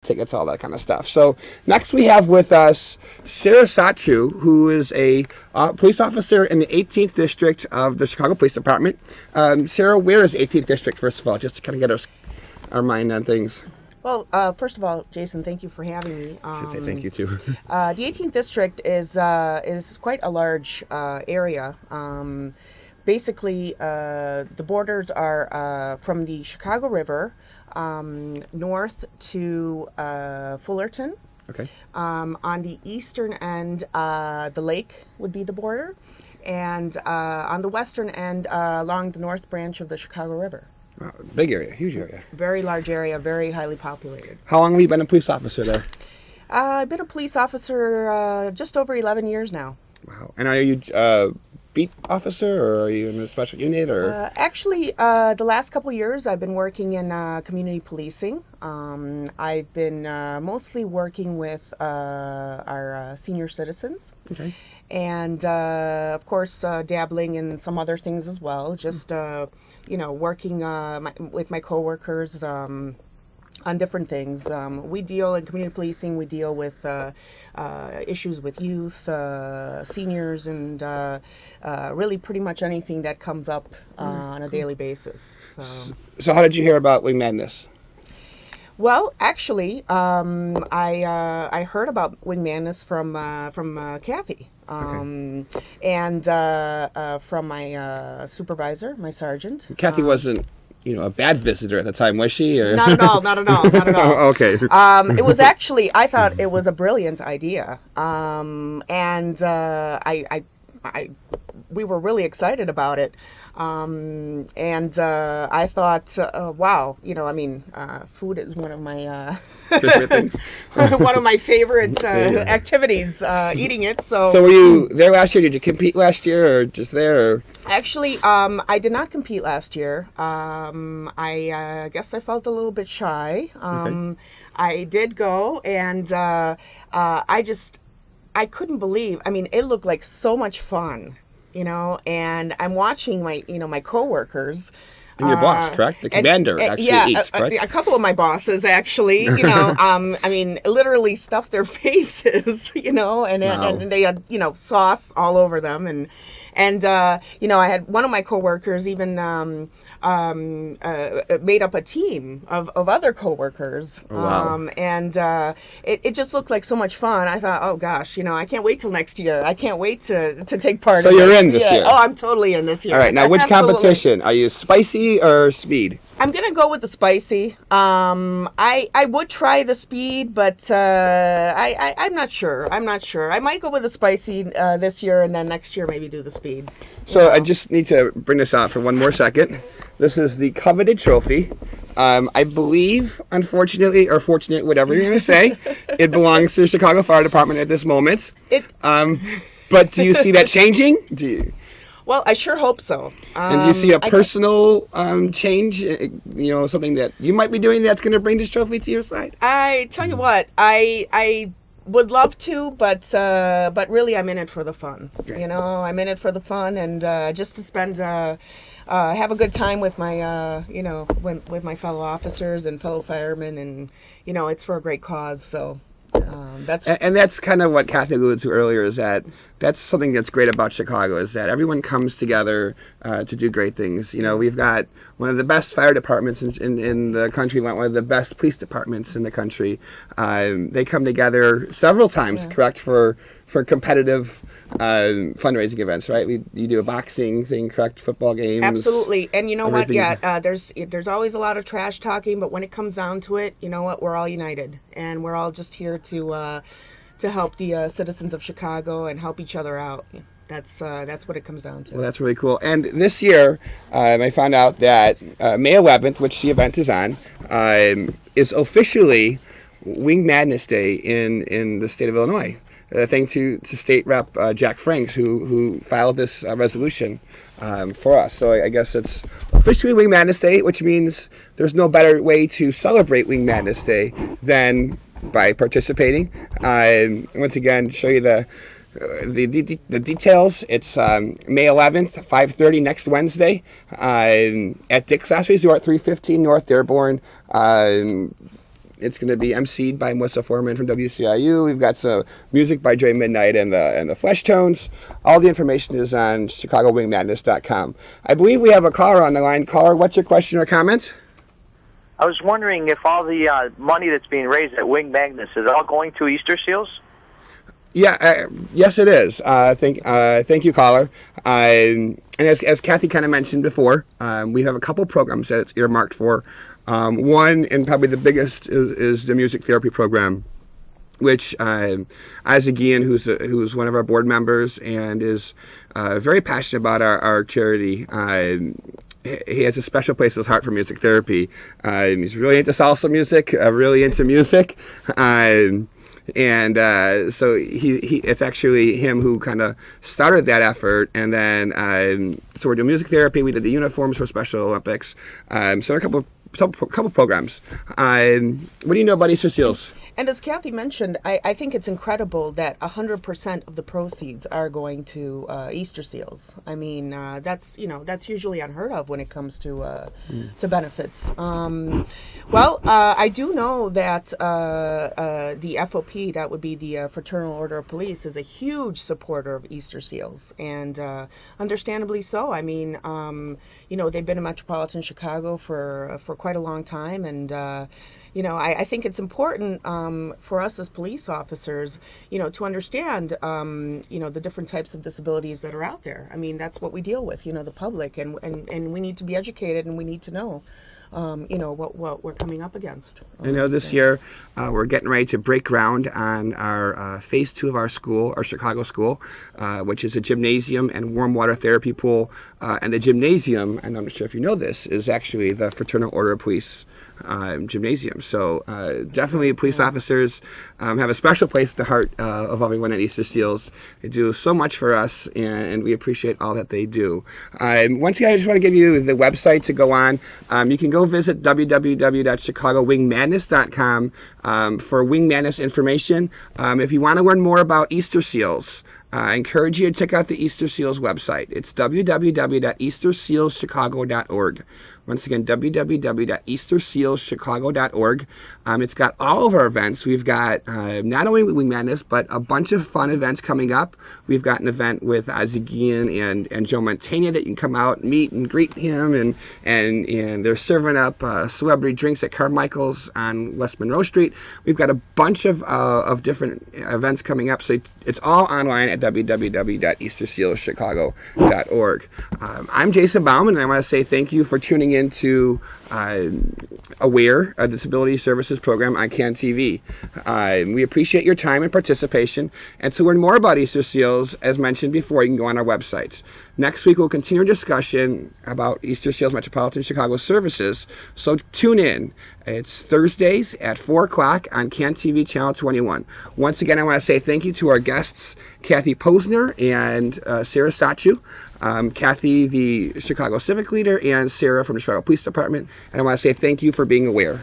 tickets, all that kind of stuff. So next we have with us Sarah Sachu, who is a police officer in the 18th District of the Chicago Police Department. Sarah, where is 18th District, first of all, just to kind of get our mind on things? Well, first of all, Jason, thank you for having me. I should say thank you, too. The 18th District is quite a large area. Basically, the borders are from the Chicago River north to Fullerton. Okay. On the eastern end, the lake would be the border, and on the western end, along the north branch of the Chicago River. Wow, big area, huge area. Very large area, very highly populated. How long have you been a police officer there? I've been a police officer just over 11 years now. Wow. And are you beat officer, or are you in a special unit, or? Actually, the last couple of years I've been working in community policing. I've been mostly working with our senior citizens. Okay. And of course, dabbling in some other things as well. Just working with my coworkers on different things. We deal in community policing. We deal with issues with youth, seniors, and really pretty much anything that comes up on a daily basis. So how did you hear about WingMadness? Well, actually, I heard about WingMadness from Kathy, and from my supervisor, my sergeant. Kathy wasn't, a bad visitor at the time, was she? Or? Not at all. Not at all. Not at all. Oh, okay. It was actually, I thought it was a brilliant idea, and we were really excited about it. And I thought, wow, food is one of my favorite things. one of my favorite activities, eating it. So were you there last year? Did you compete last year, or just there? Or? Actually, I did not compete last year. I guess I felt a little bit shy. Okay. I did go, and I couldn't believe. It looked like so much fun. And I'm watching my coworkers. And your boss, correct? The commander actually eats, correct? A couple of my bosses actually, literally stuffed their faces, wow. and they had, sauce all over them. And I had one of my coworkers even made up a team of other coworkers. Oh, wow. And it just looked like so much fun. I thought, oh gosh, I can't wait till next year. I can't wait to take part in this. So you're in this year? Oh, I'm totally in this year. All right, now which competition? Are you spicy or speed? I'm going to go with the spicy. I would try the speed, but I'm not sure. I might go with the spicy this year, and then next year maybe do the speed. So I just need to bring this out for one more second. This is the coveted trophy. I believe, unfortunately, or fortunate, whatever you're going to say, it belongs to the Chicago Fire Department at this moment. But do you see that changing? Well, I sure hope so. And do you see a personal change, something that you might be doing that's going to bring this trophy to your side? I tell you what, I would love to, but really I'm in it for the fun. Okay. I'm in it for the fun, and just to spend, have a good time with my, with my fellow officers and fellow firemen, and, it's for a great cause, so... that's kind of what Kathy alluded to earlier, is that's something that's great about Chicago, is that everyone comes together to do great things. We've got one of the best fire departments in the country, one of the best police departments in the country. They come together several times, correct, for competitive fundraising events, right? You do a boxing thing, correct? Football games. Absolutely. And you know what? Yeah, there's always a lot of trash talking, but when it comes down to it, you know what? We're all united, and we're all just here to help the citizens of Chicago and help each other out. That's what it comes down to. Well, that's really cool. And this year, I found out that May 11th, which the event is on, is officially WingMadness Day in the state of Illinois. Thanks to State Rep Jack Franks, who filed this resolution for us. So I guess it's officially WingMadness Day, which means there's no better way to celebrate WingMadness Day than by participating. Once again, show you the details. It's May 11th, 5:30 next Wednesday at Dick's Last Resort, 315 North Dearborn. It's going to be emceed by Melissa Foreman from WCIU. We've got some music by Dre Midnight and the Flesh Tones. All the information is on ChicagoWingMadness.com. I believe we have a caller on the line. Caller, what's your question or comment? I was wondering if all the money that's being raised at Wing Magnus is all going to Easter Seals? Yeah, yes, it is. Thank you, caller. And as Kathy kind of mentioned before, we have a couple programs that it's earmarked for. One, and probably the biggest, is the music therapy program, which Isaac Guillen, who's one of our board members and is very passionate about our charity. He has a special place in his heart for music therapy. He's really into salsa music, really into music. So it's actually him who kind of started that effort. And then, so we're doing music therapy. We did the uniforms for Special Olympics. So a couple programs. What do you know about Easter Seals? And as Kathy mentioned, I think it's incredible that 100% of the proceeds are going to Easter Seals. I mean, that's usually unheard of when it comes to benefits. I do know that the FOP, that would be the Fraternal Order of Police, is a huge supporter of Easter Seals, and understandably so. I mean, they've been in metropolitan Chicago for quite a long time, and I think it's important for us as police officers, to understand, the different types of disabilities that are out there. I mean, that's what we deal with, the public, and we need to be educated, and we need to know, what we're coming up against. I know this year we're getting ready to break ground on our phase 2 of our school, our Chicago school, which is a gymnasium and warm water therapy pool. And the gymnasium, and I'm not sure if you know this, is actually the Fraternal Order of Police gymnasium. So definitely police officers have a special place at the heart of everyone at Easter Seals. They do so much for us, and we appreciate all that they do. Once again, I just want to give you the website to go on. You can go visit www.ChicagoWingMadness.com for Wing Madness information. If you want to learn more about Easter Seals, I encourage you to check out the Easter Seals website. It's www.eastersealschicago.org. Once again, www.eastersealschicago.org. It's got all of our events. We've got not only Wing Madness, but a bunch of fun events coming up. We've got an event with Isaac Guillen and Joe Montana that you can come out, meet and greet him, and they're serving up celebrity drinks at Carmichael's on West Monroe Street. We've got a bunch of different events coming up, so it's all online at www.eastersealschicago.org. I'm Jason Bauman, and I want to say thank you for tuning in to Aware, a disability services program on CAN TV. We appreciate your time and participation. And to learn more about Easter Seals, as mentioned before, you can go on our website. Next week, we'll continue our discussion about Easter Seals Metropolitan Chicago services. So tune in. It's Thursdays at 4 o'clock on CAN TV Channel 21. Once again, I want to say thank you to our guests, Kathy Posner and Sarah Sachu. Kathy, the Chicago Civic Leader, and Sarah from the Chicago Police Department. And I want to say thank you for being aware.